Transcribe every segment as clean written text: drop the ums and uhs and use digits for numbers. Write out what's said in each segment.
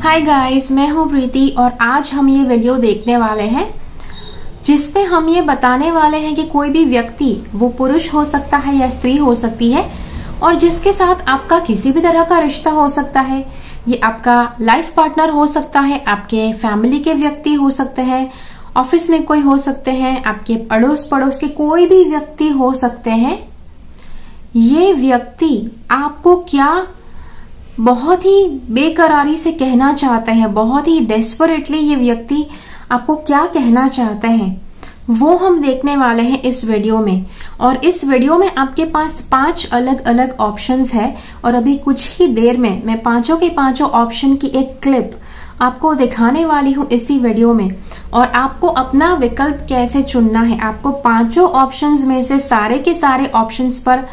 Hi guys, मैं हूँ प्रीति और आज हम ये वीडियो देखने वाले हैं जिसमें हम ये बताने वाले हैं कि कोई भी व्यक्ति वो पुरुष हो सकता है या स्त्री हो सकती है और जिसके साथ आपका किसी भी तरह का रिश्ता हो सकता है। ये आपका लाइफ पार्टनर हो सकता है, आपके फैमिली के व्यक्ति हो सकते हैं, ऑफिस में कोई हो सकते हैं, आपके अड़ोस पड़ोस के कोई भी व्यक्ति हो सकते हैं। ये व्यक्ति आपको क्या बहुत ही बेकरारी से कहना चाहते हैं, बहुत ही डेस्परेटली ये व्यक्ति आपको क्या कहना चाहते हैं, वो हम देखने वाले हैं इस वीडियो में। और इस वीडियो में आपके पास 5 अलग अलग ऑप्शंस है और अभी कुछ ही देर में मैं पांचों के पांचों ऑप्शन की एक क्लिप आपको दिखाने वाली हूँ इसी वीडियो में। और आपको अपना विकल्प कैसे चुनना है, आपको पांचों ऑप्शंस में से सारे के सारे ऑप्शंस पर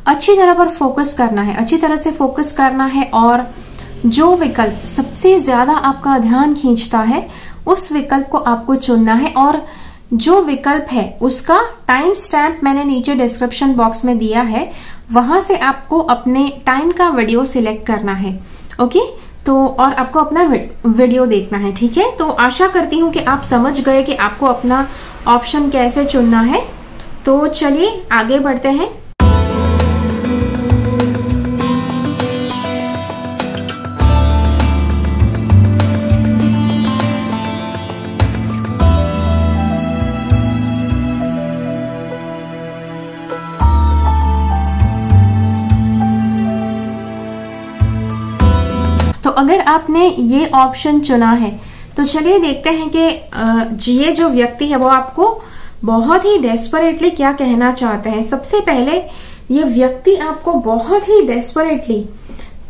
अच्छी तरह पर फोकस करना है, अच्छी तरह से फोकस करना है और जो विकल्प सबसे ज्यादा आपका ध्यान खींचता है उस विकल्प को आपको चुनना है। और जो विकल्प है उसका टाइम स्टैम्प मैंने नीचे डिस्क्रिप्शन बॉक्स में दिया है, वहां से आपको अपने टाइम का वीडियो सिलेक्ट करना है। ओके, तो और आपको अपना वीडियो देखना है, ठीक है। तो आशा करती हूँ कि आप समझ गए कि आपको अपना ऑप्शन कैसे चुनना है। तो चलिए आगे बढ़ते हैं। तो अगर आपने ये ऑप्शन चुना है तो चलिए देखते हैं कि ये जो व्यक्ति है वो आपको बहुत ही डेस्परेटली क्या कहना चाहते हैं। सबसे पहले ये व्यक्ति आपको बहुत ही डेस्परेटली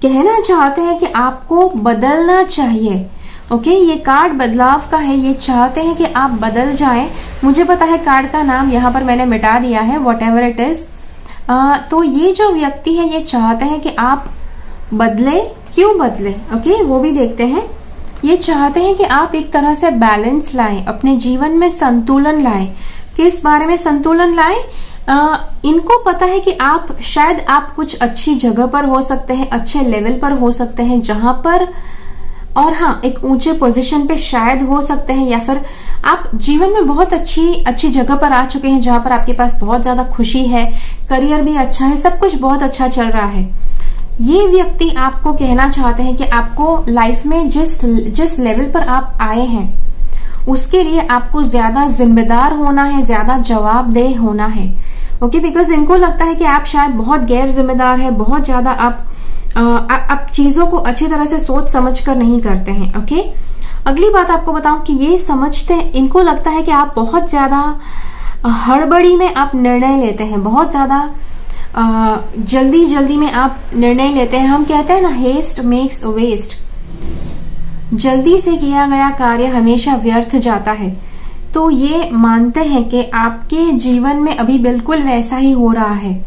कहना चाहते हैं कि आपको बदलना चाहिए। ओके, ये कार्ड बदलाव का है, ये चाहते हैं कि आप बदल जाएं। मुझे पता है कार्ड का नाम यहाँ पर मैंने मिटा दिया है, वॉट एवर इट इज। तो ये जो व्यक्ति है ये चाहते हैं कि आप बदले। क्यों बदले? ओके, वो भी देखते हैं। ये चाहते हैं कि आप एक तरह से बैलेंस लाएं, अपने जीवन में संतुलन लाएं। किस बारे में संतुलन लाएं? इनको पता है कि शायद आप कुछ अच्छी जगह पर हो सकते हैं, अच्छे लेवल पर हो सकते हैं जहां पर, और हाँ, एक ऊंचे पोजीशन पे शायद हो सकते हैं, या फिर आप जीवन में बहुत अच्छी जगह पर आ चुके हैं जहां पर आपके पास बहुत ज्यादा खुशी है, करियर भी अच्छा है, सब कुछ बहुत अच्छा चल रहा है। ये व्यक्ति आपको कहना चाहते हैं कि आपको लाइफ में जिस लेवल पर आप आए हैं उसके लिए आपको ज्यादा जिम्मेदार होना है, ज्यादा जवाबदेह होना है। ओके, बिकॉज इनको लगता है कि आप शायद बहुत गैर जिम्मेदार है, बहुत ज्यादा आप चीजों को अच्छी तरह से सोच समझ कर नहीं करते हैं। ओके, अगली बात आपको बताऊं कि ये समझते हैं, इनको लगता है कि आप बहुत ज्यादा हड़बड़ी में आप निर्णय लेते हैं, बहुत ज्यादा जल्दी में आप निर्णय लेते हैं। हम कहते हैं ना, हेस्ट मेक्स वेस्ट। जल्दी से किया गया कार्य हमेशा व्यर्थ जाता है। तो ये मानते हैं कि आपके जीवन में अभी बिल्कुल वैसा ही हो रहा है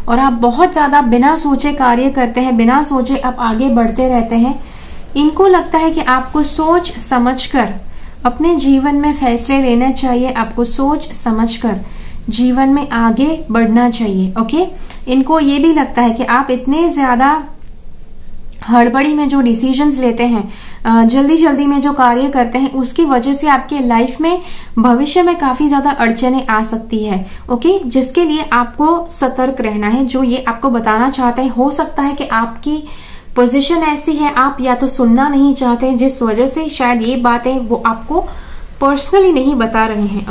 और आप बहुत ज्यादा बिना सोचे कार्य करते हैं, बिना सोचे आप आगे बढ़ते रहते हैं। इनको लगता है कि आपको सोच समझकर अपने जीवन में फैसले लेना चाहिए, आपको सोच समझकर जीवन में आगे बढ़ना चाहिए। ओके, इनको ये भी लगता है कि आप इतने ज्यादा हड़बड़ी में जो डिसीजंस लेते हैं, जल्दी में जो कार्य करते हैं, उसकी वजह से आपके लाइफ में भविष्य में काफी ज्यादा अड़चने आ सकती है। ओके, जिसके लिए आपको सतर्क रहना है। जो ये आपको बताना चाहते हैं, हो सकता है कि आपकी पोजीशन ऐसी है, आप या तो सुनना नहीं चाहते, जिस वजह से शायद ये बातें वो आपको पर्सनली नहीं बता रहे हैं।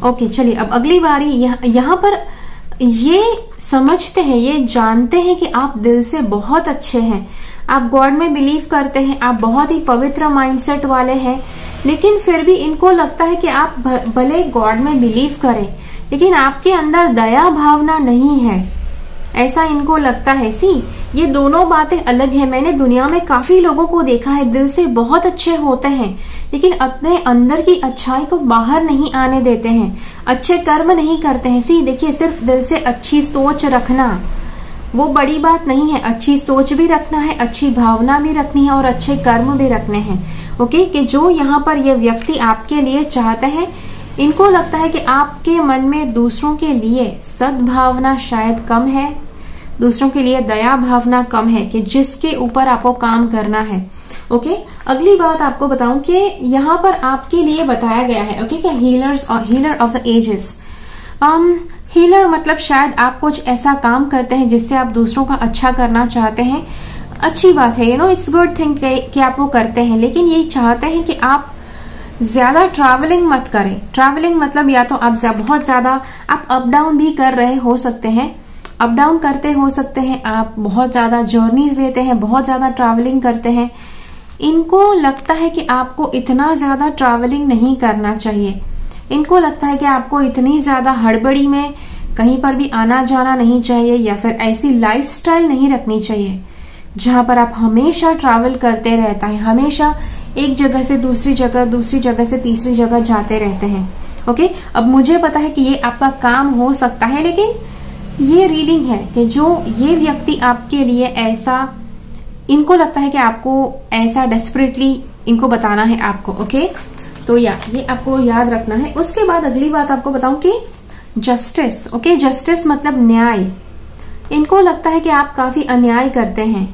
ओके, चलिए अब अगली बारी। यहाँ पर ये समझते हैं, ये जानते हैं कि आप दिल से बहुत अच्छे हैं, आप गॉड में बिलीव करते हैं, आप बहुत ही पवित्र माइंडसेट वाले हैं, लेकिन फिर भी इनको लगता है कि आप भले गॉड में बिलीव करें लेकिन आपके अंदर दया भावना नहीं है, ऐसा इनको लगता है। ये दोनों बातें अलग है। मैंने दुनिया में काफी लोगों को देखा है, दिल से बहुत अच्छे होते हैं लेकिन अपने अंदर की अच्छाई को बाहर नहीं आने देते हैं, अच्छे कर्म नहीं करते हैं। देखिए, सिर्फ दिल से अच्छी सोच रखना वो बड़ी बात नहीं है, अच्छी सोच भी रखना है, अच्छी भावना भी रखनी है और अच्छे कर्म भी रखने हैं। ओके, कि जो यहाँ पर ये व्यक्ति आपके लिए चाहते हैं, इनको लगता है कि आपके मन में दूसरों के लिए सद्भावना शायद कम है, दूसरों के लिए दया भावना कम है, कि जिसके ऊपर आपको काम करना है। ओके अगली बात आपको बताऊं कि यहाँ पर आपके लिए बताया गया है ओके कि healer of the ages. Healer मतलब शायद आप कुछ ऐसा काम करते हैं जिससे आप दूसरों का अच्छा करना चाहते हैं। अच्छी बात है, इट्स गुड थिंग कि आप वो करते हैं, लेकिन ये चाहते हैं कि आप ज्यादा ट्रैवलिंग मत करें। ट्रैवलिंग मतलब या तो आप बहुत ज्यादा आप अप डाउन भी कर रहे हो सकते हैं, अप डाउन करते हो सकते हैं, आप बहुत ज्यादा जर्नीज लेते हैं, बहुत ज्यादा ट्रैवलिंग करते हैं। इनको लगता है कि आपको इतना ज्यादा ट्रैवलिंग नहीं करना चाहिए। इनको लगता है कि आपको इतनी ज्यादा हड़बड़ी में कहीं पर भी आना जाना नहीं चाहिए, या फिर ऐसी लाइफस्टाइल नहीं रखनी चाहिए जहां पर आप हमेशा ट्रैवल करते रहता है, हमेशा एक जगह से दूसरी जगह से तीसरी जगह जाते रहते हैं। ओके अब मुझे पता है कि ये आपका काम हो सकता है, लेकिन ये रीडिंग है कि जो ये व्यक्ति आपके लिए ऐसा, इनको लगता है कि आपको ऐसा डेस्परेटली इनको बताना है आपको। ओके तो ये आपको याद रखना है। उसके बाद अगली बात आपको बताऊं कि जस्टिस। ओके जस्टिस मतलब न्याय। इनको लगता है कि आप काफी अन्याय करते हैं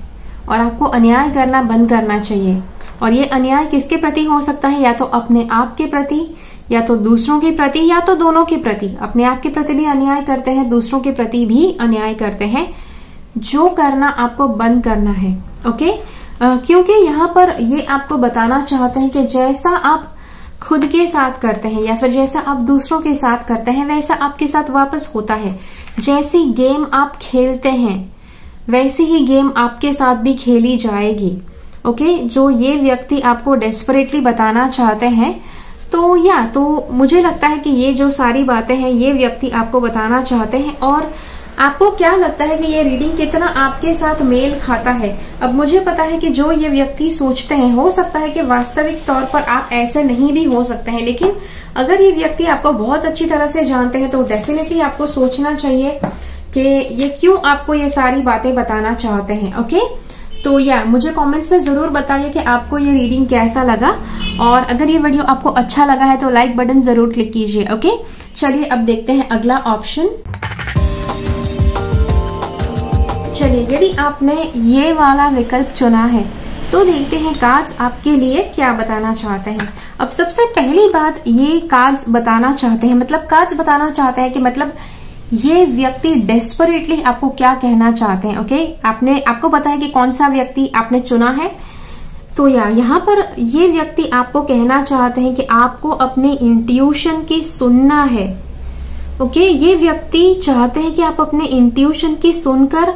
और आपको अन्याय करना बंद करना चाहिए। और ये अन्याय किसके प्रति हो सकता है, या तो अपने आप के प्रति, या तो दूसरों के प्रति, या तो दोनों के प्रति। अपने आप के प्रति भी अन्याय करते हैं, दूसरों के प्रति भी अन्याय करते हैं, जो करना आपको बंद करना है। ओके क्योंकि यहाँ पर ये आपको बताना चाहते हैं कि जैसा आप खुद के साथ करते हैं या फिर जैसा आप दूसरों के साथ करते हैं वैसा आपके साथ वापस होता है। जैसी गेम आप खेलते हैं वैसी ही गेम आपके साथ भी खेली जाएगी। ओके जो ये व्यक्ति आपको डेस्परेटली बताना चाहते हैं, तो मुझे लगता है कि ये जो सारी बातें हैं ये व्यक्ति आपको बताना चाहते हैं। और आपको क्या लगता है कि ये रीडिंग कितना आपके साथ मेल खाता है? अब मुझे पता है कि जो ये व्यक्ति सोचते हैं, हो सकता है कि वास्तविक तौर पर आप ऐसे नहीं भी हो सकते हैं, लेकिन अगर ये व्यक्ति आपको बहुत अच्छी तरह से जानते हैं तो डेफिनेटली आपको सोचना चाहिए कि ये क्यों आपको ये सारी बातें बताना चाहते हैं। ओके तो मुझे कमेंट्स में जरूर बताइए कि आपको ये रीडिंग कैसा लगा, और अगर ये वीडियो आपको अच्छा लगा है तो लाइक बटन जरूर क्लिक कीजिए। ओके चलिए अब देखते हैं अगला ऑप्शन। चलिए यदि आपने ये वाला विकल्प चुना है तो देखते हैं कार्ड्स आपके लिए क्या बताना चाहते हैं। अब सबसे पहली बात, ये कार्ड्स बताना चाहते हैं, मतलब ये व्यक्ति डेस्परेटली आपको क्या कहना चाहते हैं। ओके आपको पता है कि कौन सा व्यक्ति आपने चुना है। तो यहाँ पर ये व्यक्ति आपको कहना चाहते हैं कि आपको अपने इंट्यूशन की सुनना है। ओके ये व्यक्ति चाहते हैं कि आप अपने इंट्यूशन की सुनकर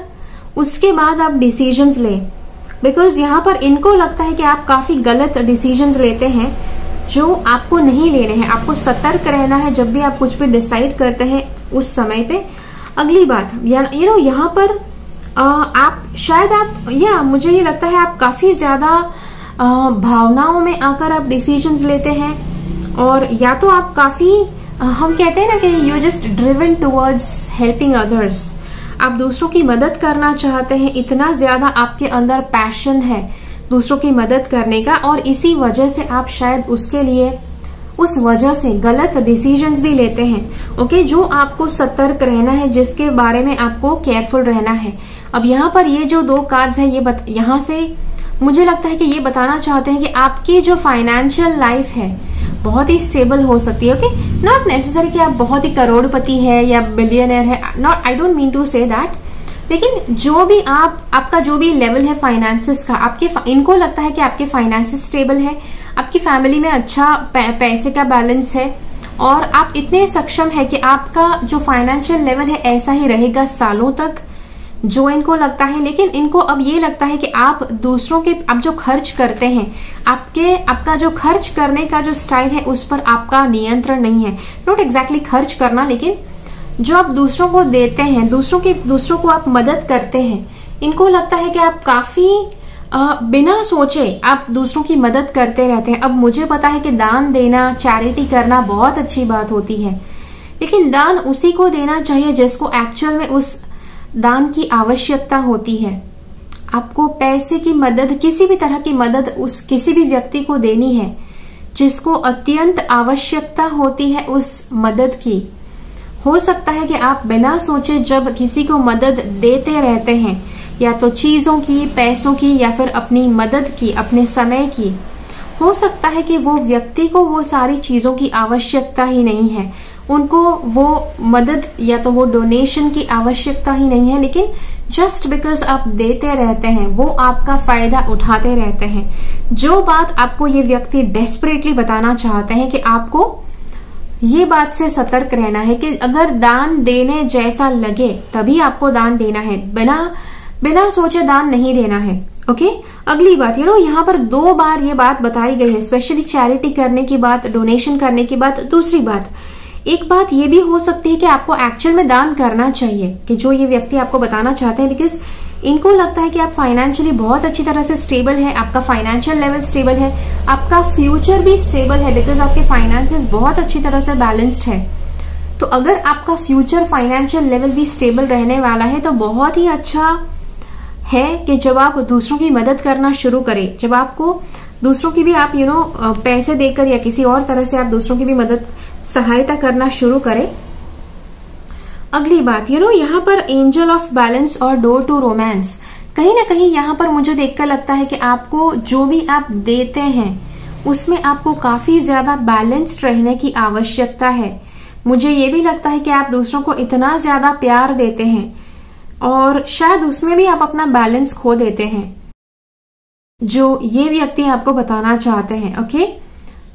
उसके बाद आप डिसीजंस लें, बिकॉज यहाँ पर इनको लगता है कि आप काफी गलत डिसीजंस लेते हैं जो आपको नहीं लेने हैं। आपको सतर्क रहना है जब भी आप कुछ भी डिसाइड करते हैं उस समय पे। अगली बात यहाँ पर मुझे ये लगता है आप काफी ज्यादा भावनाओं में आकर आप डिसीजंस लेते हैं, और या तो आप काफी हम कहते हैं ना कि you just driven towards helping others. आप दूसरों की मदद करना चाहते हैं, इतना ज्यादा आपके अंदर पैशन है दूसरों की मदद करने का, और इसी वजह से आप शायद उस वजह से गलत डिसीजंस भी लेते हैं। ओके जो आपको सतर्क रहना है, जिसके बारे में आपको केयरफुल रहना है। अब यहाँ पर ये जो दो कार्ड्स है यहाँ से मुझे लगता है कि ये बताना चाहते हैं कि आपकी जो फाइनेंशियल लाइफ है बहुत ही स्टेबल हो सकती है। ओके नॉट नेसेसरी कि आप बहुत ही करोड़पति है या बिलियनर है, not I don't mean to say that, लेकिन जो भी आपका जो भी लेवल है फाइनेंसेस का, इनको लगता है कि आपके फाइनेंसेस स्टेबल है, आपकी फैमिली में अच्छा पैसे का बैलेंस है, और आप इतने सक्षम है कि आपका जो फाइनेंशियल लेवल है ऐसा ही रहेगा सालों तक, जो इनको लगता है। लेकिन इनको अब ये लगता है कि आप दूसरों के आप जो खर्च करते हैं, आपका जो खर्च करने का जो स्टाइल है उस पर आपका नियंत्रण नहीं है। नॉट एग्जैक्टली खर्च करना, लेकिन जो आप दूसरों को देते हैं, दूसरों को आप मदद करते हैं, इनको लगता है कि आप काफी बिना सोचे आप दूसरों की मदद करते रहते हैं। अब मुझे पता है कि दान देना, चैरिटी करना बहुत अच्छी बात होती है, लेकिन दान उसी को देना चाहिए जिसको एक्चुअल में उस दान की आवश्यकता होती है। आपको पैसे की मदद, किसी भी तरह की मदद किसी भी व्यक्ति को देनी है जिसको अत्यंत आवश्यकता होती है उस मदद की। हो सकता है कि आप बिना सोचे जब किसी को मदद देते रहते हैं या तो चीजों की, पैसों की, या फिर अपनी मदद की, अपने समय की। हो सकता है कि वो व्यक्ति को वो सारी चीजों की आवश्यकता ही नहीं है, उनको वो मदद या तो वो डोनेशन की आवश्यकता ही नहीं है, लेकिन जस्ट बिकॉज आप देते रहते हैं, वो आपका फायदा उठाते रहते हैं। जो बात आपको ये व्यक्ति डेस्परेटली बताना चाहते हैं कि आपको ये बात से सतर्क रहना है कि अगर दान देने जैसा लगे तभी आपको दान देना है, बिना सोचे दान नहीं देना है। ओके, अगली बात यहाँ पर 2 बार ये बात बताई गई है, स्पेशली चैरिटी करने की बात, डोनेशन करने की बात। दूसरी बात, एक बात ये भी हो सकती है कि आपको एक्चुअल में दान करना चाहिए, कि जो ये व्यक्ति आपको बताना चाहते हैं, बिकॉज इनको लगता है कि आप फाइनेंशियली बहुत अच्छी तरह से स्टेबल है, आपका फाइनेंशियल लेवल स्टेबल है, आपका फ्यूचर भी स्टेबल है, बिकॉज आपके फाइनेंसेस बहुत अच्छी तरह से बैलेंस्ड है। तो अगर आपका फ्यूचर फाइनेंशियल लेवल भी स्टेबल रहने वाला है तो बहुत ही अच्छा है कि जब आप दूसरों की मदद करना शुरू करें, जब आपको दूसरों की भी आप पैसे देकर या किसी और तरह से आप दूसरों की भी मदद, सहायता करना शुरू करें। अगली बात यहाँ पर एंजल ऑफ बैलेंस और डोर टू रोमांस, कहीं ना कहीं यहाँ पर मुझे देखकर लगता है कि आपको जो भी आप देते हैं उसमें आपको काफी ज्यादा बैलेंस्ड रहने की आवश्यकता है। मुझे ये भी लगता है कि आप दूसरों को इतना ज्यादा प्यार देते हैं और शायद उसमें भी आप अपना बैलेंस खो देते हैं, जो ये व्यक्ति आपको बताना चाहते हैं। ओके,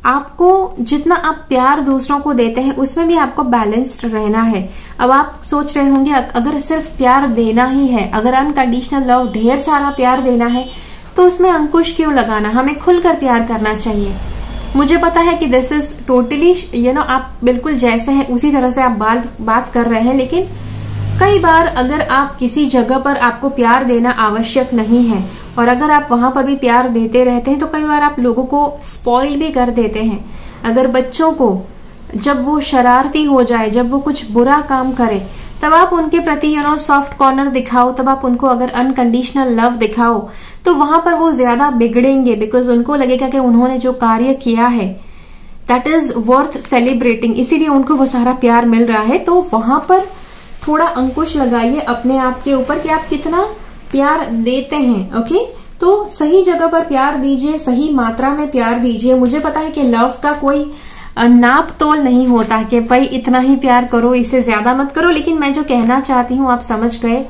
आपको जितना आप प्यार दूसरों को देते हैं उसमें भी आपको बैलेंस्ड रहना है। अब आप सोच रहे होंगे अगर सिर्फ प्यार देना ही है, अगर अनकंडीशनल लव, ढेर सारा प्यार देना है तो उसमें अंकुश क्यों लगाना, हमें खुलकर प्यार करना चाहिए। मुझे पता है कि दिस इज टोटली आप बिल्कुल जैसे हैं उसी तरह से आप बात कर रहे हैं, लेकिन कई बार अगर आप किसी जगह पर आपको प्यार देना आवश्यक नहीं है और अगर आप वहां पर भी प्यार देते रहते हैं तो कई बार आप लोगों को स्पॉइल भी कर देते हैं। अगर बच्चों को जब वो शरारती हो जाए, जब वो कुछ बुरा काम करे, तब आप उनके प्रति सॉफ्ट कॉर्नर दिखाओ, तब आप उनको अगर अनकंडीशनल लव दिखाओ तो वहां पर वो ज्यादा बिगड़ेंगे, बिकॉज उनको लगेगा कि उन्होंने जो कार्य किया है दैट इज वर्थ सेलिब्रेटिंग, इसीलिए उनको वो सारा प्यार मिल रहा है। तो वहां पर थोड़ा अंकुश लगाइए अपने आप के ऊपर कि आप कितना प्यार देते हैं। ओके, तो सही जगह पर प्यार दीजिए, सही मात्रा में प्यार दीजिए। मुझे पता है कि लव का कोई नाप तोल नहीं होता कि भाई इतना ही प्यार करो, इससे ज्यादा मत करो, लेकिन मैं जो कहना चाहती हूँ आप समझ गए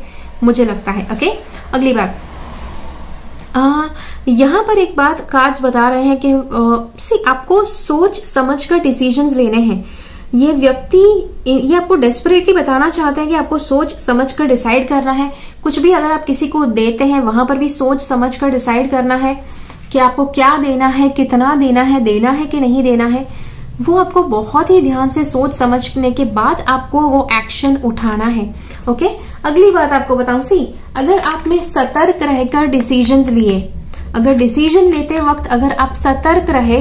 मुझे लगता है। ओके, अगली बात, यहाँ पर एक बात कार्ड्स बता रहे हैं कि आपको सोच समझकर डिसीजंस लेने हैं। ये व्यक्ति ये आपको डेस्परेटली बताना चाहते हैं कि आपको सोच समझकर डिसाइड करना है। कुछ भी अगर आप किसी को देते हैं वहां पर भी सोच समझकर डिसाइड करना है कि आपको क्या देना है, कितना देना है कि नहीं देना है। वो आपको बहुत ही ध्यान से सोच समझने के बाद आपको वो एक्शन उठाना है। ओके, अगली बात आपको बताऊं अगर आपने सतर्क रहकर डिसीजंस लिए, अगर डिसीजन लेते वक्त अगर आप सतर्क रहे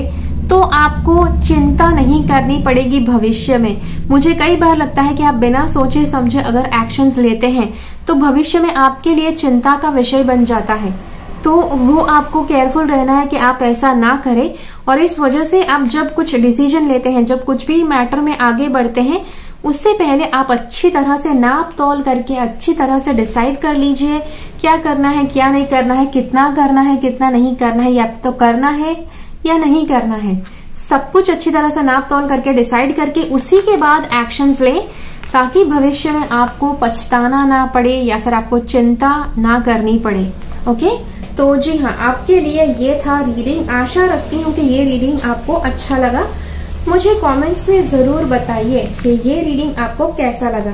तो आपको चिंता नहीं करनी पड़ेगी भविष्य में। मुझे कई बार लगता है कि आप बिना सोचे समझे अगर एक्शंस लेते हैं तो भविष्य में आपके लिए चिंता का विषय बन जाता है। तो वो आपको केयरफुल रहना है कि आप ऐसा ना करें। और इस वजह से आप जब कुछ डिसीजन लेते हैं, जब कुछ भी मैटर में आगे बढ़ते हैं, उससे पहले आप अच्छी तरह से नाप तोल करके अच्छी तरह से डिसाइड कर लीजिए क्या करना है, क्या नहीं करना है, कितना करना है, कितना नहीं करना है, या तो करना है या नहीं करना है। सब कुछ अच्छी तरह से नाप तोल करके डिसाइड करके उसी के बाद एक्शंस लें, ताकि भविष्य में आपको पछताना ना पड़े या फिर आपको चिंता ना करनी पड़े। ओके, तो जी हाँ, आपके लिए ये था रीडिंग। आशा रखती हूँ कि ये रीडिंग आपको अच्छा लगा। मुझे कमेंट्स में जरूर बताइए कि ये रीडिंग आपको कैसा लगा।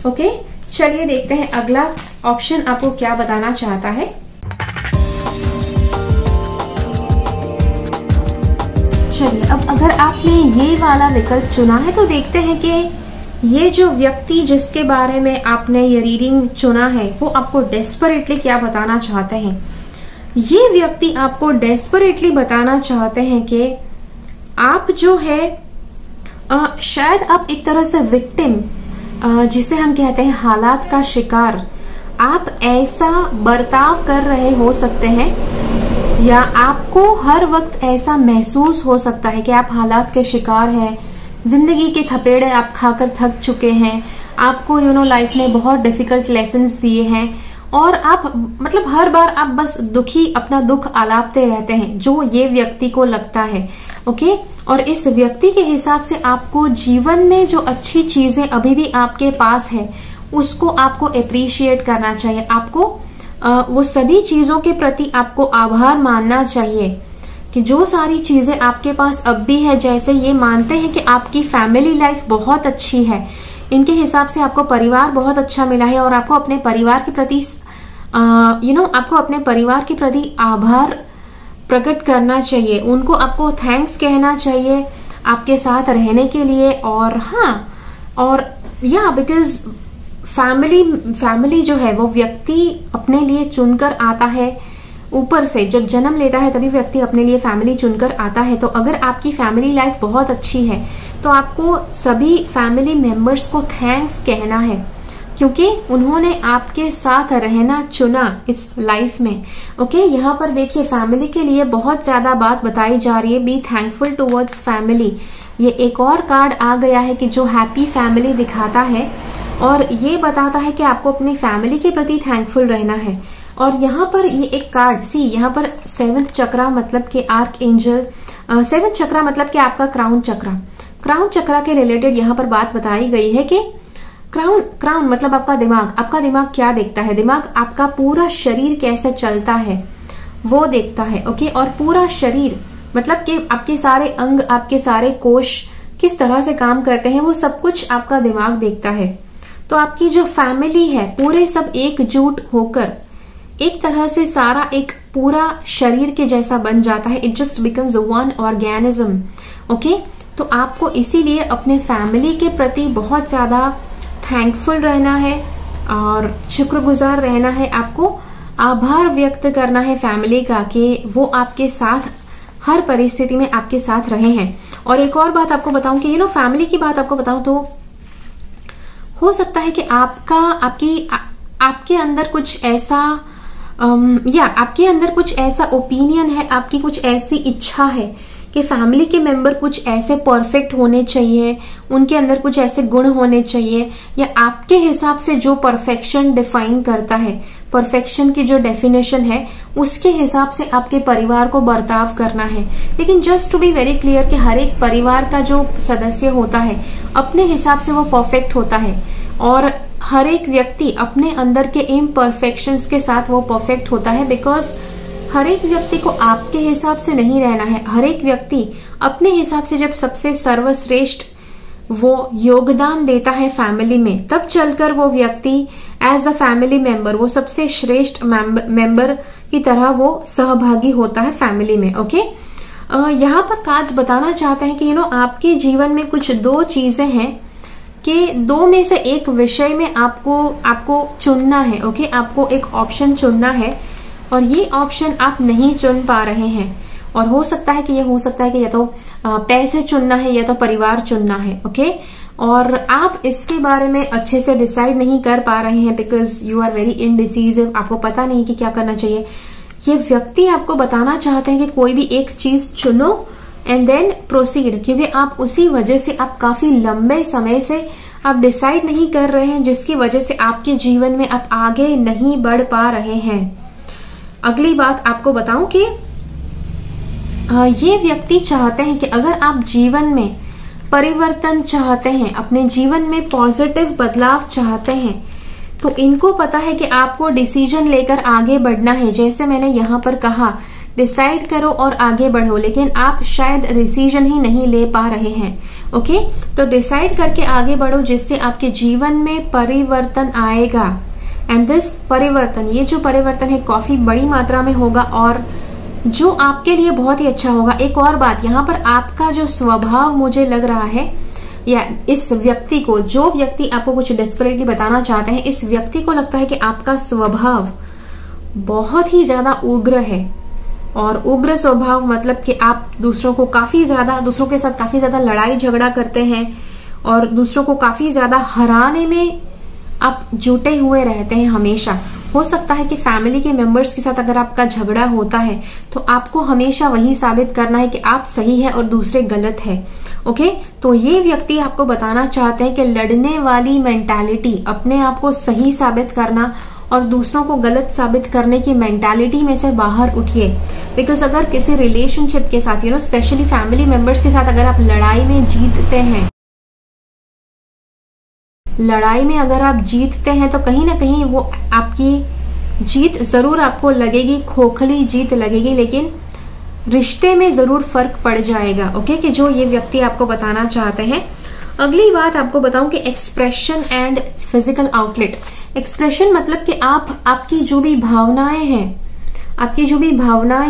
ओके, चलिए देखते हैं अगला ऑप्शन आपको क्या बताना चाहता है। चलिए, अब अगर आपने ये वाला विकल्प चुना है तो देखते हैं कि ये जो व्यक्ति जिसके बारे में आपने ये रीडिंग चुना है वो आपको डेस्परेटली क्या बताना चाहते हैं। ये व्यक्ति आपको डेस्परेटली बताना चाहते हैं कि आप जो है शायद आप एक तरह से विक्टिम, जिसे हम कहते हैं हालात का शिकार, आप ऐसा बर्ताव कर रहे हो सकते हैं या आपको हर वक्त ऐसा महसूस हो सकता है कि आप हालात के शिकार हैं, जिंदगी के थपेड़े आप खाकर थक चुके हैं, आपको लाइफ ने बहुत डिफिकल्ट लेसन्स दिए हैं और आप मतलब हर बार आप बस दुखी अपना दुख आलापते रहते हैं, जो ये व्यक्ति को लगता है। ओके, और इस व्यक्ति के हिसाब से आपको जीवन में जो अच्छी चीजें अभी भी आपके पास है उसको आपको अप्रिशिएट करना चाहिए। आपको वो सभी चीजों के प्रति आपको आभार मानना चाहिए कि जो सारी चीजें आपके पास अब भी है। जैसे ये मानते हैं कि आपकी फैमिली लाइफ बहुत अच्छी है, इनके हिसाब से आपको परिवार बहुत अच्छा मिला है और आपको अपने परिवार के प्रति आपको अपने परिवार के प्रति आभार प्रकट करना चाहिए। उनको आपको थैंक्स कहना चाहिए आपके साथ रहने के लिए। और बिकॉज फैमिली जो है वो व्यक्ति अपने लिए चुनकर आता है। ऊपर से जब जन्म लेता है तभी व्यक्ति अपने लिए फैमिली चुनकर आता है। तो अगर आपकी फैमिली लाइफ बहुत अच्छी है तो आपको सभी फैमिली मेंबर्स को थैंक्स कहना है, क्योंकि उन्होंने आपके साथ रहना चुना इस लाइफ में। ओके, यहाँ पर देखिए फैमिली के लिए बहुत ज्यादा बात बताई जा रही है। Be thankful towards family. ये एक और कार्ड आ गया है कि जो हैप्पी फैमिली दिखाता है और ये बताता है कि आपको अपनी फैमिली के प्रति थैंकफुल रहना है। और यहाँ पर ये एक कार्ड यहाँ पर 7th चक्रा मतलब के आर्क एंजल, 7th चक्रा मतलब कि आपका क्राउन चक्रा के रिलेटेड यहाँ पर बात बताई गई है कि क्राउन मतलब आपका दिमाग क्या देखता है, दिमाग आपका पूरा शरीर कैसे चलता है वो देखता है। ओके, और पूरा शरीर मतलब कि आपके सारे अंग, आपके सारे कोश किस तरह से काम करते हैं वो सब कुछ आपका दिमाग देखता है। तो आपकी जो फैमिली है पूरे सब एकजुट होकर एक तरह से सारा एक पूरा शरीर के जैसा बन जाता है। It just becomes one organism. Okay, तो आपको इसीलिए अपने फैमिली के प्रति बहुत ज्यादा थैंकफुल रहना है और शुक्रगुजार रहना है। आपको आभार व्यक्त करना है फैमिली का कि वो आपके साथ हर परिस्थिति में आपके साथ रहे हैं। और एक और बात आपको बताऊं कि फैमिली की बात आपको बताऊं तो हो सकता है कि आपके अंदर कुछ ऐसा आपके अंदर कुछ ऐसा ओपिनियन है, आपकी कुछ ऐसी इच्छा है कि फैमिली के मेंबर कुछ ऐसे परफेक्ट होने चाहिए, उनके अंदर कुछ ऐसे गुण होने चाहिए, या आपके हिसाब से जो परफेक्शन डिफाइन करता है, परफेक्शन की जो डेफिनेशन है उसके हिसाब से आपके परिवार को बर्ताव करना है। लेकिन just to be very clear कि हर एक परिवार का जो सदस्य होता है अपने हिसाब से वो परफेक्ट होता है और हर एक व्यक्ति अपने अंदर के इम्परफेक्शंस के साथ वो परफेक्ट होता है। बिकॉज हर एक व्यक्ति को आपके हिसाब से नहीं रहना है। हर एक व्यक्ति अपने हिसाब से जब सबसे सर्वश्रेष्ठ वो योगदान देता है फैमिली में, तब चलकर वो व्यक्ति एज अ फैमिली मेंबर वो सबसे श्रेष्ठ मेंबर की तरह वो सहभागी होता है फैमिली में। ओके, यहाँ पर कार्ड्स बताना चाहते हैं कि आपके जीवन में कुछ दो चीजें हैं कि दो में से एक विषय में आपको चुनना है। ओके, आपको एक ऑप्शन चुनना है और ये ऑप्शन आप नहीं चुन पा रहे हैं। और हो सकता है कि या तो पैसे चुनना है या तो परिवार चुनना है। ओके, और आप इसके बारे में अच्छे से डिसाइड नहीं कर पा रहे हैं बिकॉज यू आर वेरी इनडिसीजिव। आपको पता नहीं कि क्या करना चाहिए। ये व्यक्ति आपको बताना चाहते हैं कि कोई भी एक चीज चुनो एंड देन प्रोसीड, क्योंकि आप उसी वजह से आप काफी लंबे समय से आप डिसाइड नहीं कर रहे हैं, जिसकी वजह से आपके जीवन में आप आगे नहीं बढ़ पा रहे हैं। अगली बात आपको बताऊं कि ये व्यक्ति चाहते हैं कि अगर आप जीवन में परिवर्तन चाहते हैं, अपने जीवन में पॉजिटिव बदलाव चाहते हैं, तो इनको पता है कि आपको डिसीजन लेकर आगे बढ़ना है। जैसे मैंने यहाँ पर कहा डिसाइड करो और आगे बढ़ो, लेकिन आप शायद डिसीजन ही नहीं ले पा रहे हैं। ओके, तो डिसाइड करके आगे बढ़ो जिससे आपके जीवन में परिवर्तन आएगा। एंड दिस परिवर्तन, ये जो परिवर्तन है काफी बड़ी मात्रा में होगा और जो आपके लिए बहुत ही अच्छा होगा। एक और बात, यहाँ पर आपका जो स्वभाव मुझे लग रहा है, या इस व्यक्ति को, जो व्यक्ति आपको कुछ डेस्परेटली बताना चाहते हैं, इस व्यक्ति को लगता है कि आपका स्वभाव बहुत ही ज्यादा उग्र है। और उग्र स्वभाव मतलब कि आप दूसरों के साथ काफी ज्यादा लड़ाई झगड़ा करते हैं और दूसरों को काफी ज्यादा हराने में आप जुटे हुए रहते हैं हमेशा। हो सकता है कि फैमिली के मेंबर्स के साथ अगर आपका झगड़ा होता है तो आपको हमेशा वही साबित करना है कि आप सही है और दूसरे गलत है। ओके, तो ये व्यक्ति आपको बताना चाहते हैं कि लड़ने वाली मेंटालिटी, अपने आप को सही साबित करना और दूसरों को गलत साबित करने की मेंटालिटी में से बाहर उठिए। बिकॉज अगर किसी रिलेशनशिप के साथ स्पेशली फैमिली मेंबर्स के साथ अगर आप लड़ाई में जीतते हैं, अगर आप जीतते हैं तो कहीं ना कहीं वो आपकी जीत जरूर आपको लगेगी, खोखली जीत लगेगी, लेकिन रिश्ते में जरूर फर्क पड़ जाएगा। ओके, कि जो ये व्यक्ति आपको बताना चाहते हैं। अगली बात आपको बताऊं कि expression and physical outlet. Expression मतलब कि आपकी जो भी भावनाएं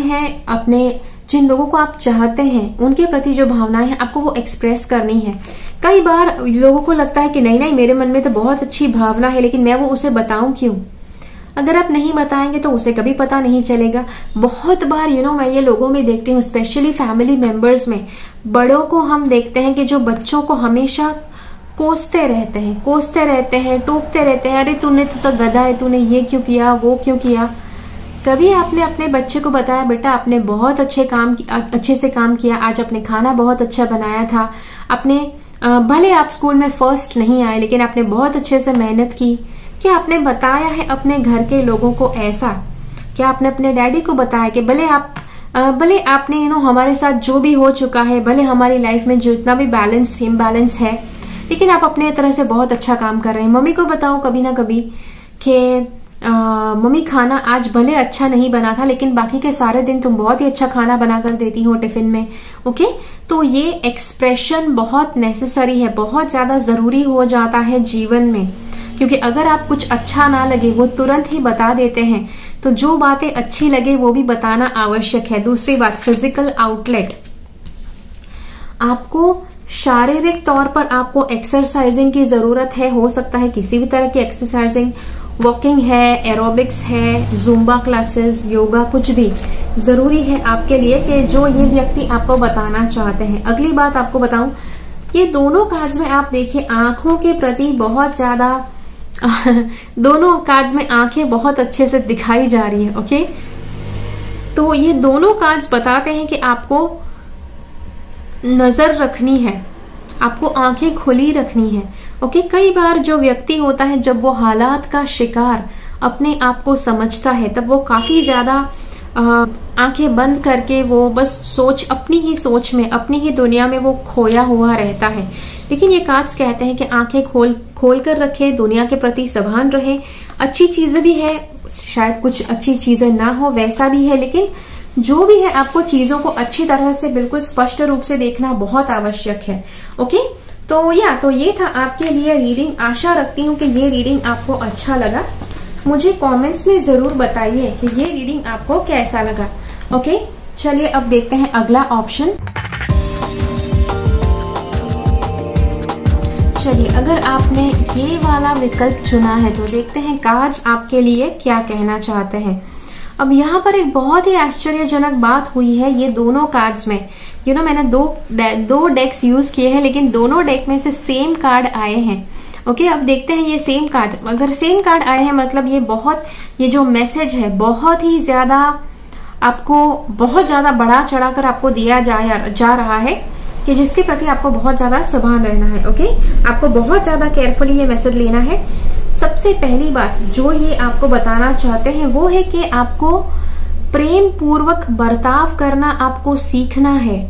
हैं, अपने जिन लोगों को आप चाहते हैं उनके प्रति जो भावनाएं हैं आपको वो एक्सप्रेस करनी है। कई बार लोगों को लगता है कि नहीं मेरे मन में तो बहुत अच्छी भावना है, लेकिन मैं वो उसे बताऊं क्यों? अगर आप नहीं बताएंगे तो उसे कभी पता नहीं चलेगा। बहुत बार मैं ये लोगों में देखती हूँ, स्पेशली फैमिली मेंबर्स में, बड़ों को हम देखते हैं कि जो बच्चों को हमेशा कोसते रहते हैं, टोकते रहते हैं, अरे तूने तो गधा है, तूने ये क्यों किया, वो क्यों किया। कभी आपने अपने बच्चे को बताया, बेटा आपने बहुत अच्छे से काम किया, आज आपने खाना बहुत अच्छा बनाया था, आपने भले आप स्कूल में फर्स्ट नहीं आए लेकिन आपने बहुत अच्छे से मेहनत की। क्या आपने बताया है अपने घर के लोगों को ऐसा? क्या आपने अपने डैडी को बताया कि भले आपने हमारे साथ जो भी हो चुका है, भले हमारी लाइफ में जितना भी इम्बैलेंस है, लेकिन आप अपने तरह से बहुत अच्छा काम कर रहे हैं। मम्मी को बताओ कभी ना कभी कि मम्मी खाना आज भले अच्छा नहीं बना था, लेकिन बाकी के सारे दिन तुम बहुत ही अच्छा खाना बनाकर देती हो टिफिन में। ओके, तो ये एक्सप्रेशन बहुत नेसेसरी है, बहुत ज्यादा जरूरी हो जाता है जीवन में, क्योंकि अगर आप कुछ अच्छा ना लगे वो तुरंत ही बता देते हैं, तो जो बातें अच्छी लगे वो भी बताना आवश्यक है। दूसरी बात, फिजिकल आउटलेट। आपको शारीरिक तौर पर आपको एक्सरसाइजिंग की जरूरत है, हो सकता है किसी भी तरह की एक्सरसाइजिंग, वॉकिंग है, एरोबिक्स है, जुम्बा क्लासेस, योगा, कुछ भी जरूरी है आपके लिए कि जो ये व्यक्ति आपको बताना चाहते हैं। अगली बात आपको बताऊं, ये दोनों कार्ड्स में आप देखिए आंखों के प्रति बहुत ज्यादा दोनों कार्ड्स में आंखें बहुत अच्छे से दिखाई जा रही है। ओके, तो ये दोनों कार्ड्स बताते हैं कि आपको नजर रखनी है, आपको आंखें खुली रखनी है। ओके, कई बार जो व्यक्ति होता है जब वो हालात का शिकार अपने आप को समझता है, तब वो काफी ज्यादा आंखें बंद करके वो बस अपनी ही सोच में, अपनी ही दुनिया में वो खोया हुआ रहता है। लेकिन ये कार्ड्स कहते हैं कि आंखें खोल कर रखें, दुनिया के प्रति सभान रहे। अच्छी चीजें भी है, शायद कुछ अच्छी चीजें ना हो, वैसा भी है, लेकिन जो भी है आपको चीजों को अच्छी तरह से बिल्कुल स्पष्ट रूप से देखना बहुत आवश्यक है। ओके, तो ये था आपके लिए रीडिंग। आशा रखती हूँ कि ये रीडिंग आपको अच्छा लगा। मुझे कमेंट्स में जरूर बताइए कि ये रीडिंग आपको कैसा लगा। ओके, चलिए अब देखते हैं अगला ऑप्शन। चलिए, अगर आपने ये वाला विकल्प चुना है तो देखते हैं कार्ड्स आपके लिए क्या कहना चाहते हैं। अब यहाँ पर एक बहुत ही आश्चर्यजनक बात हुई है ये दोनों कार्ड्स में। मैंने दो डेक्स यूज किए हैं, लेकिन दोनों डेक में से सेम कार्ड आए हैं। ओके, अब देखते हैं ये सेम कार्ड, अगर सेम कार्ड आए हैं मतलब ये जो मैसेज है बहुत ही ज्यादा आपको बहुत ज्यादा बढ़ा चढ़ाकर आपको दिया जा रहा है कि जिसके प्रति आपको बहुत ज्यादा सावधान रहना है। ओके, आपको बहुत ज्यादा केयरफुली ये मैसेज लेना है। सबसे पहली बात जो ये आपको बताना चाहते हैं वो है कि आपको प्रेम पूर्वक बर्ताव करना आपको सीखना है।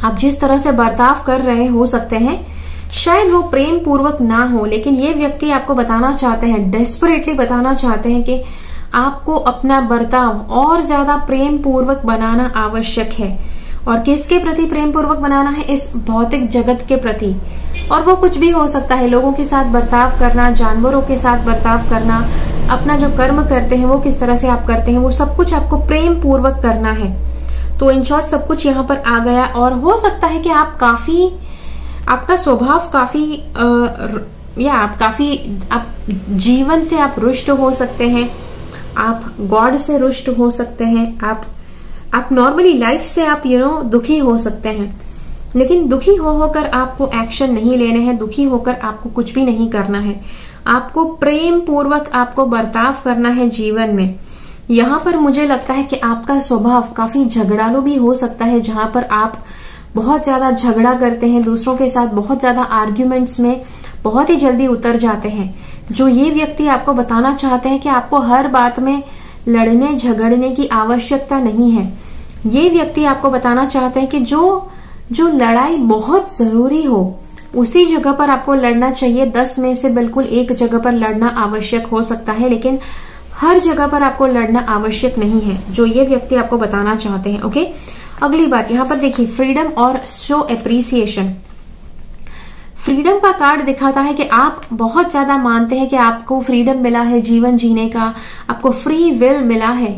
आप जिस तरह से बर्ताव कर रहे हो सकते हैं शायद वो प्रेम पूर्वक ना हो, लेकिन ये व्यक्ति आपको बताना चाहते हैं, डेस्परेटली बताना चाहते हैं कि आपको अपना बर्ताव और ज्यादा प्रेम पूर्वक बनाना आवश्यक है। और किसके प्रति प्रेम पूर्वक बनाना है? इस भौतिक जगत के प्रति। और वो कुछ भी हो सकता है, लोगों के साथ बर्ताव करना, जानवरों के साथ बर्ताव करना, अपना जो कर्म करते हैं वो किस तरह से आप करते हैं, वो सब कुछ आपको प्रेम पूर्वक करना है। तो इन शॉर्ट सब कुछ यहाँ पर आ गया। और हो सकता है कि आपका स्वभाव आप जीवन से आप रुष्ट हो सकते हैं, आप गॉड से रुष्ट हो सकते हैं, आप नॉर्मली लाइफ से आप दुखी हो सकते हैं, लेकिन दुखी होकर आपको एक्शन नहीं लेने हैं, दुखी होकर आपको कुछ भी नहीं करना है। आपको प्रेम पूर्वक आपको बर्ताव करना है जीवन में। यहाँ पर मुझे लगता है कि आपका स्वभाव काफी झगड़ालू भी हो सकता है, जहां पर आप बहुत ज्यादा झगड़ा करते हैं दूसरों के साथ, बहुत ज्यादा आर्ग्यूमेंट्स में बहुत ही जल्दी उतर जाते हैं। जो ये व्यक्ति आपको बताना चाहते हैं कि आपको हर बात में लड़ने झगड़ने की आवश्यकता नहीं है। ये व्यक्ति आपको बताना चाहते हैं कि जो लड़ाई बहुत जरूरी हो उसी जगह पर आपको लड़ना चाहिए। 10 में से बिल्कुल एक जगह पर लड़ना आवश्यक हो सकता है, लेकिन हर जगह पर आपको लड़ना आवश्यक नहीं है, जो ये व्यक्ति आपको बताना चाहते हैं। ओके, अगली बात यहाँ पर देखिए, फ्रीडम और शो एप्रिसिएशन। फ्रीडम का कार्ड दिखाता है कि आप बहुत ज्यादा मानते हैं कि आपको फ्रीडम मिला है जीवन जीने का, आपको फ्री विल मिला है,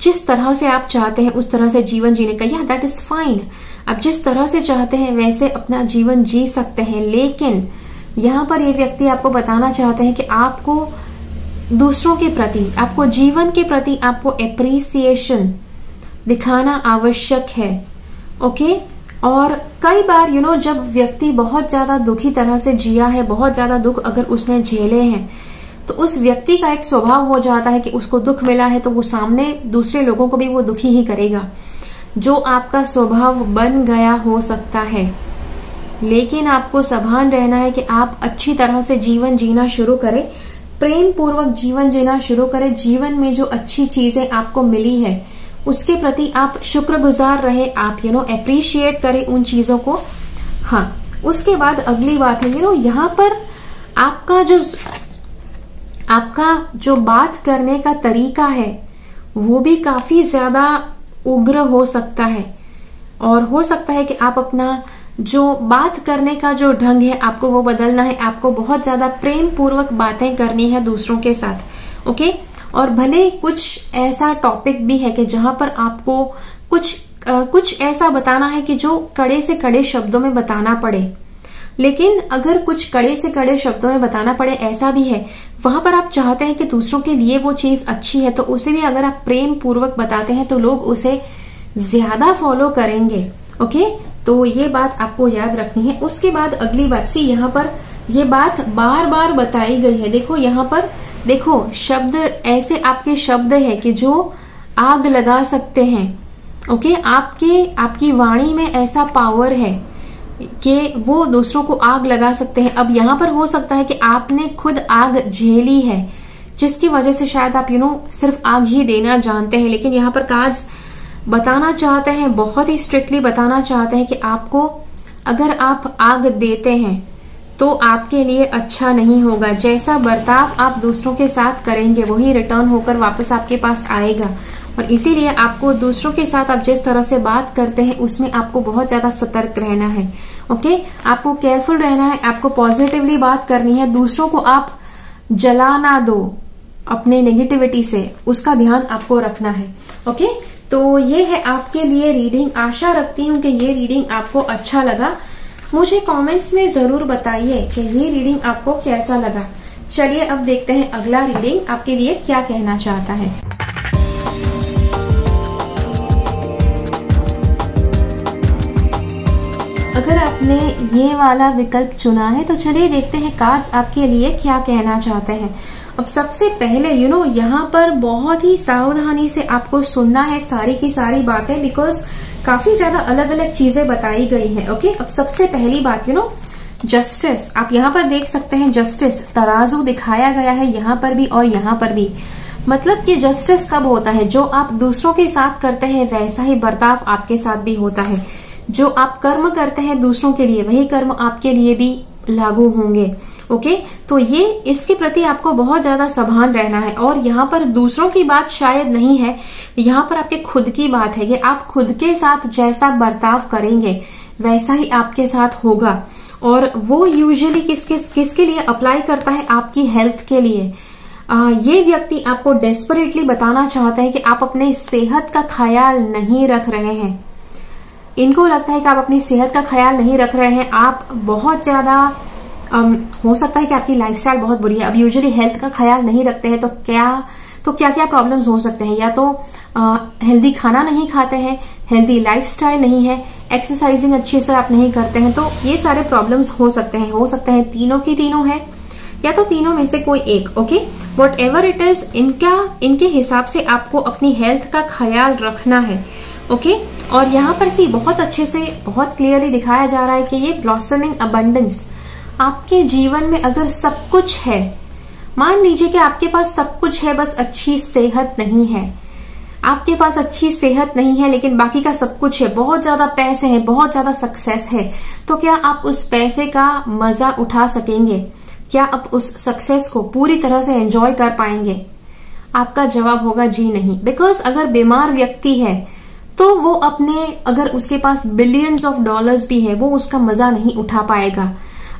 जिस तरह से आप चाहते हैं उस तरह से जीवन जीने का। या दैट इज फाइन, आप जिस तरह से चाहते हैं वैसे अपना जीवन जी सकते हैं। लेकिन यहाँ पर ये व्यक्ति आपको बताना चाहते हैं कि आपको दूसरों के प्रति, आपको जीवन के प्रति आपको एप्रिसिएशन दिखाना आवश्यक है। ओके, और कई बार जब व्यक्ति बहुत ज्यादा दुखी तरह से जिया है, बहुत ज्यादा दुख अगर उसने झेले हैं, तो उस व्यक्ति का एक स्वभाव हो जाता है कि उसको दुख मिला है तो वो सामने दूसरे लोगों को भी वो दुखी ही करेगा, जो आपका स्वभाव बन गया हो सकता है। लेकिन आपको सावधान रहना है कि आप अच्छी तरह से जीवन जीना शुरू करें, प्रेम पूर्वक जीवन जीना शुरू करें। जीवन में जो अच्छी चीजें आपको मिली है उसके प्रति आप शुक्रगुजार रहे, आप एप्रिशिएट करें उन चीजों को। हाँ, उसके बाद अगली बात है यहाँ पर आपका जो बात करने का तरीका है वो भी काफी ज्यादा उग्र हो सकता है, और हो सकता है कि आप अपना जो बात करने का जो ढंग है आपको वो बदलना है। आपको बहुत ज्यादा प्रेम पूर्वक बातें करनी है दूसरों के साथ। ओके, और भले कुछ ऐसा टॉपिक भी है कि जहां पर आपको कुछ ऐसा बताना है कि जो कड़े से कड़े शब्दों में बताना पड़े, लेकिन अगर कुछ कड़े से कड़े शब्दों में बताना पड़े ऐसा भी है, वहां पर आप चाहते हैं कि दूसरों के लिए वो चीज अच्छी है, तो उसे भी अगर आप प्रेम पूर्वक बताते हैं तो लोग उसे ज्यादा फॉलो करेंगे। ओके, तो ये बात आपको याद रखनी है। उसके बाद अगली बात, सी यहाँ पर ये बात बार बार बताई गई है। देखो यहाँ पर देखो, शब्द ऐसे आपके शब्द है कि जो आग लगा सकते हैं। ओके, आपकी वाणी में ऐसा पावर है कि वो दूसरों को आग लगा सकते हैं। अब यहाँ पर हो सकता है कि आपने खुद आग झेली है, जिसकी वजह से शायद आप सिर्फ आग ही देना जानते हैं, लेकिन यहाँ पर कार्ड्स बताना चाहते हैं, बहुत ही स्ट्रिक्टली बताना चाहते हैं कि आपको अगर आप आग देते हैं तो आपके लिए अच्छा नहीं होगा। जैसा बर्ताव आप दूसरों के साथ करेंगे वही रिटर्न होकर वापस आपके पास आएगा, और इसीलिए आपको दूसरों के साथ आप जिस तरह से बात करते हैं उसमें आपको बहुत ज्यादा सतर्क रहना है। ओके, आपको केयरफुल रहना है, आपको पॉजिटिवली बात करनी है, दूसरों को आप जला ना दो अपने नेगेटिविटी से, उसका ध्यान आपको रखना है। ओके, तो ये है आपके लिए रीडिंग। आशा रखती हूँ कि ये रीडिंग आपको अच्छा लगा। मुझे कमेंट्स में जरूर बताइए कि ये रीडिंग आपको कैसा लगा। चलिए अब देखते हैं अगला रीडिंग आपके लिए क्या कहना चाहता है। अगर आपने ये वाला विकल्प चुना है तो चलिए देखते हैं कार्ड्स आपके लिए क्या कहना चाहते हैं। अब सबसे पहले यहाँ पर बहुत ही सावधानी से आपको सुनना है सारी की सारी बातें, बिकॉज काफी ज्यादा अलग अलग चीजें बताई गई हैं। ओके, अब सबसे पहली बात जस्टिस, आप यहाँ पर देख सकते हैं जस्टिस, तराजू दिखाया गया है यहाँ पर भी और यहाँ पर भी। मतलब कि जस्टिस कब होता है, जो आप दूसरों के साथ करते हैं वैसा ही बर्ताव आपके साथ भी होता है। जो आप कर्म करते हैं दूसरों के लिए वही कर्म आपके लिए भी लागू होंगे। ओके, तो ये इसके प्रति आपको बहुत ज्यादा सावधान रहना है। और यहाँ पर दूसरों की बात शायद नहीं है, यहाँ पर आपके खुद की बात है कि आप खुद के साथ जैसा बर्ताव करेंगे वैसा ही आपके साथ होगा। और वो यूजुअली किसके लिए अप्लाई करता है, आपकी हेल्थ के लिए। ये व्यक्ति आपको डेस्परेटली बताना चाहता है कि आप अपने सेहत का ख्याल नहीं रख रहे हैं। इनको लगता है कि आप अपनी सेहत का ख्याल नहीं रख रहे हैं, आप बहुत ज्यादा हो सकता है कि आपकी लाइफस्टाइल बहुत बुरी है। अब यूजुअली हेल्थ का ख्याल नहीं रखते हैं तो क्या क्या प्रॉब्लम्स हो सकते हैं, या तो हेल्दी खाना नहीं खाते हैं, हेल्दी लाइफस्टाइल नहीं है, एक्सरसाइजिंग अच्छे से आप नहीं करते हैं, तो ये सारे प्रॉब्लम्स हो सकते हैं तीनों की तीनों है या तो तीनों में से कोई एक। Okay, what ever it is, इनके हिसाब से आपको अपनी हेल्थ का ख्याल रखना है। ओके, और यहाँ पर सी बहुत अच्छे से बहुत क्लियरली दिखाया जा रहा है कि ये ब्लॉसमिंग अबंडेंस आपके जीवन में अगर सब कुछ है, मान लीजिए कि आपके पास सब कुछ है, बस अच्छी सेहत नहीं है। आपके पास अच्छी सेहत नहीं है लेकिन बाकी का सब कुछ है, बहुत ज्यादा पैसे हैं, बहुत ज्यादा सक्सेस है, तो क्या आप उस पैसे का मजा उठा सकेंगे? क्या आप उस सक्सेस को पूरी तरह से एंजॉय कर पाएंगे? आपका जवाब होगा जी नहीं। बिकॉज अगर बीमार व्यक्ति है तो वो अपने, अगर उसके पास बिलियंस ऑफ डॉलर्स भी है, वो उसका मजा नहीं उठा पाएगा।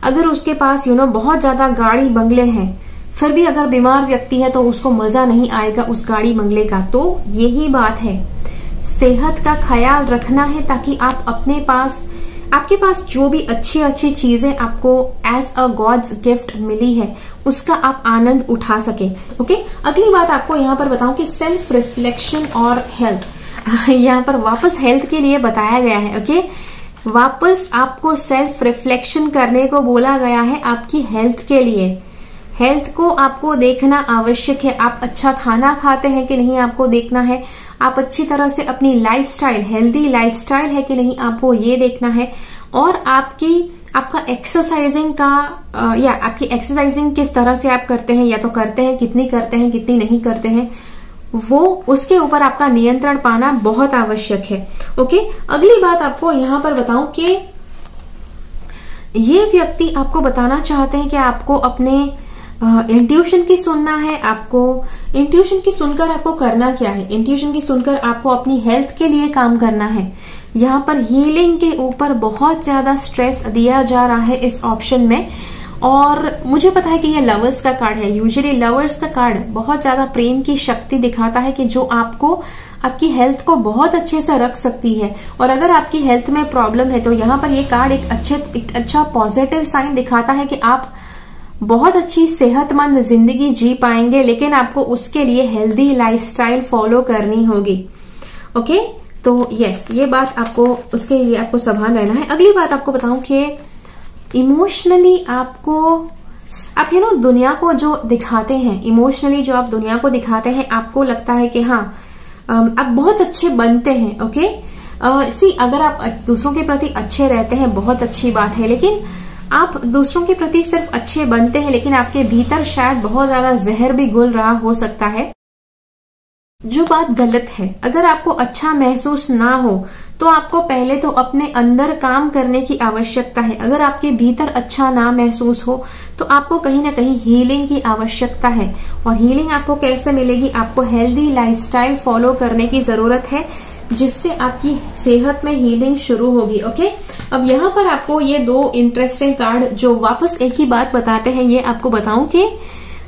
अगर उसके पास बहुत ज्यादा गाड़ी बंगले हैं, फिर भी अगर बीमार व्यक्ति है तो उसको मजा नहीं आएगा उस गाड़ी बंगले का। तो यही बात है, सेहत का ख्याल रखना है ताकि आप आपके पास जो भी अच्छी अच्छी चीजें आपको एज अ गॉड्स गिफ्ट मिली है उसका आप आनंद उठा सके। ओके, अगली बात आपको यहाँ पर बताऊं कि सेल्फ रिफ्लेक्शन और हेल्थ। यहाँ पर वापस हेल्थ के लिए बताया गया है। ओके, वापस आपको सेल्फ रिफ्लेक्शन करने को बोला गया है आपकी हेल्थ के लिए। हेल्थ को आपको देखना आवश्यक है। आप अच्छा खाना खाते हैं कि नहीं आपको देखना है। आप अच्छी तरह से अपनी लाइफस्टाइल, हेल्दी लाइफस्टाइल है कि नहीं आपको ये देखना है। और आपका एक्सरसाइजिंग का या आपकी एक्सरसाइजिंग किस तरह से आप करते हैं, या तो करते हैं, कितनी करते हैं, कितनी नहीं करते हैं, वो उसके ऊपर आपका नियंत्रण पाना बहुत आवश्यक है। ओके, अगली बात आपको यहाँ पर बताऊं कि ये व्यक्ति आपको बताना चाहते हैं कि आपको अपने इंट्यूशन की सुनना है। आपको इंट्यूशन की सुनकर आपको करना क्या है? इंट्यूशन की सुनकर आपको अपनी हेल्थ के लिए काम करना है। यहाँ पर हीलिंग के ऊपर बहुत ज्यादा स्ट्रेस दिया जा रहा है इस ऑप्शन में। और मुझे पता है कि ये लवर्स का कार्ड है। यूजुअली लवर्स का कार्ड बहुत ज्यादा प्रेम की शक्ति दिखाता है कि जो आपकी हेल्थ को बहुत अच्छे से रख सकती है। और अगर आपकी हेल्थ में प्रॉब्लम है तो यहाँ पर ये कार्ड एक अच्छा पॉजिटिव साइन दिखाता है कि आप बहुत अच्छी सेहतमंद जिंदगी जी पाएंगे, लेकिन आपको उसके लिए हेल्दी लाइफस्टाइल फॉलो करनी होगी। ओके, तो यस, ये बात आपको, उसके लिए आपको सावधान रहना है। अगली बात आपको बताऊं कि इमोशनली आप दुनिया को जो दिखाते हैं, इमोशनली जो आप दुनिया को दिखाते हैं, आपको लगता है कि हाँ आप बहुत अच्छे बनते हैं। ओके, अगर आप दूसरों के प्रति अच्छे रहते हैं बहुत अच्छी बात है, लेकिन आप दूसरों के प्रति सिर्फ अच्छे बनते हैं लेकिन आपके भीतर शायद बहुत ज्यादा जहर भी घुल रहा हो सकता है, जो बात गलत है। अगर आपको अच्छा महसूस ना हो तो आपको पहले तो अपने अंदर काम करने की आवश्यकता है। अगर आपके भीतर अच्छा ना महसूस हो तो आपको कहीं ना कहीं हीलिंग की आवश्यकता है। और हीलिंग आपको कैसे मिलेगी? आपको हेल्दी लाइफस्टाइल फॉलो करने की जरूरत है, जिससे आपकी सेहत में हीलिंग शुरू होगी। ओके, अब यहाँ पर आपको ये दो इंटरेस्टिंग कार्ड जो वापस एक ही बात बताते हैं, ये आपको बताऊं कि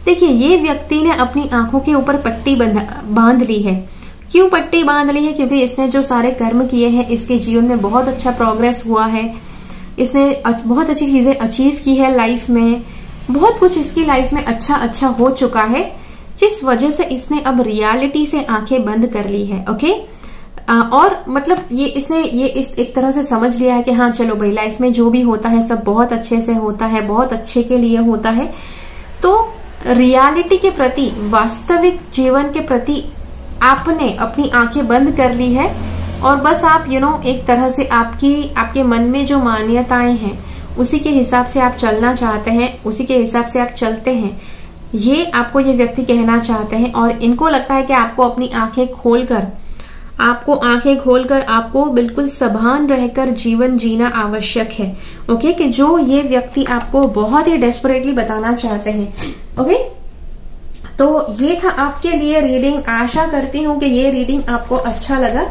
देखिए, ये व्यक्ति ने अपनी आंखों के ऊपर पट्टी बांध ली है। क्यों पट्टी बांध ली है? क्योंकि इसने जो सारे कर्म किए हैं, इसके जीवन में बहुत अच्छा प्रोग्रेस हुआ है, इसने बहुत अच्छी चीजें अचीव की है लाइफ में, बहुत कुछ इसकी लाइफ में अच्छा हो चुका है, जिस वजह से इसने अब रियलिटी से आंखें बंद कर ली है। ओके, और मतलब इसने एक तरह से समझ लिया है कि हाँ चलो भाई, लाइफ में जो भी होता है सब बहुत अच्छे से होता है, बहुत अच्छे के लिए होता है। तो रियलिटी के प्रति, वास्तविक जीवन के प्रति आपने अपनी आंखें बंद कर ली है और बस आप एक तरह से आपके मन में जो मान्यताएं हैं उसी के हिसाब से आप चलना चाहते हैं, उसी के हिसाब से आप चलते हैं, ये आपको ये व्यक्ति कहना चाहते हैं। और इनको लगता है कि आपको अपनी आंखें खोलकर आपको बिल्कुल सावधान रहकर जीवन जीना आवश्यक है। ओके, कि जो ये व्यक्ति आपको बहुत ही डेस्परेटली बताना चाहते हैं। ओके, तो ये था आपके लिए रीडिंग। आशा करती हूँ कि ये रीडिंग आपको अच्छा लगा।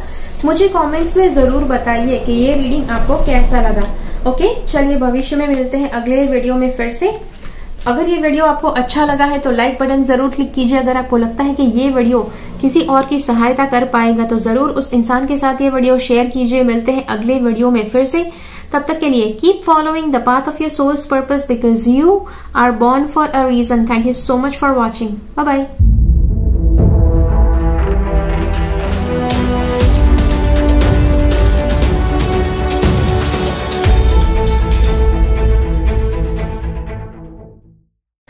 मुझे कमेंट्स में जरूर बताइए कि ये रीडिंग आपको कैसा लगा। ओके, चलिए भविष्य में मिलते हैं अगले वीडियो में फिर से। अगर ये वीडियो आपको अच्छा लगा है तो लाइक बटन जरूर क्लिक कीजिए। अगर आपको लगता है कि ये वीडियो किसी और की सहायता कर पाएगा तो जरूर उस इंसान के साथ ये वीडियो शेयर कीजिए। मिलते हैं अगले वीडियो में फिर से। तब तक के लिए keep following the path of your soul's purpose because you are born for a reason. Thank you so much for watching. Bye bye.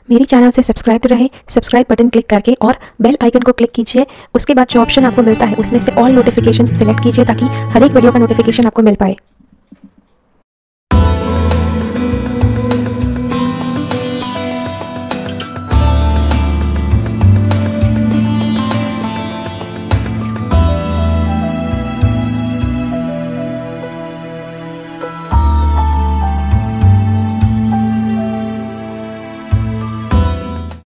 मेरी चैनल से सब्सक्राइब रहे, सब्सक्राइब बटन क्लिक करके और बेल आइकन को क्लिक कीजिए। उसके बाद जो ऑप्शन आपको मिलता है उसमें से ऑल नोटिफिकेशन सिलेक्ट कीजिए ताकि हर एक वीडियो का नोटिफिकेशन आपको मिल पाए।